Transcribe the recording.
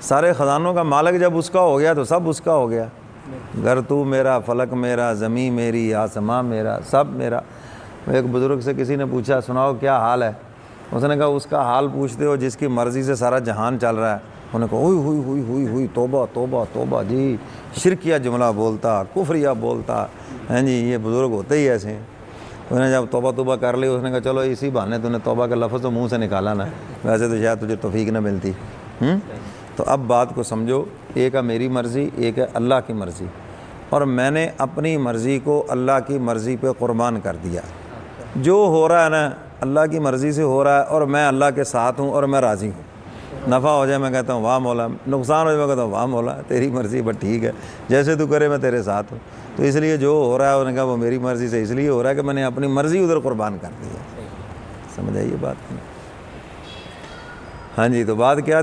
सारे ख़जानों का मालिक जब उसका हो गया तो सब उसका हो गया। घर तू मेरा, फलक मेरा, ज़मीन मेरी, आसमां मेरा, सब मेरा। एक बुज़ुर्ग से किसी ने पूछा, सुनाओ क्या हाल है? उसने कहा, उसका हाल पूछते हो जिसकी मर्ज़ी से सारा जहान चल रहा है। उन्होंने कहा, हुई हुई हुई हुई हुई, तौबा तौबा तौबा जी, शिरकिया जुमला बोलता, कुफरिया बोलता, हैं जी, ये बुज़ुर्ग होते ही ऐसे हैं। उसने जब तौबा तौबा कर ली, उसने कहा चलो इसी बहाने तूने तौबा का लफ्ज़ तो मुँह से निकाला ना, वैसे तो शायद तुझे तौफीक ना मिलती। तो अब बात को समझो, एक है मेरी मर्ज़ी, एक है अल्लाह की मर्ज़ी, और मैंने अपनी मर्ज़ी को अल्लाह की मर्ज़ी पे क़ुरबान कर दिया। जो हो रहा है ना अल्लाह की मर्ज़ी से हो रहा है, और मैं अल्लाह के साथ हूँ और मैं राज़ी हूँ। नफ़ा हो जाए मैं कहता हूँ वाह मौला, नुकसान हो जाए मैं कहता हूँ वाह मौला, तेरी मर्ज़ी, बट ठीक है, जैसे तू करे मैं तेरे साथ हूँ। तो इसलिए जो हो रहा है उन्होंने कहा वो मेरी मर्ज़ी से इसलिए हो रहा है कि मैंने अपनी मर्ज़ी उधर क़ुरबान कर दी है। समझ आइए बात? हाँ जी, तो बात क्या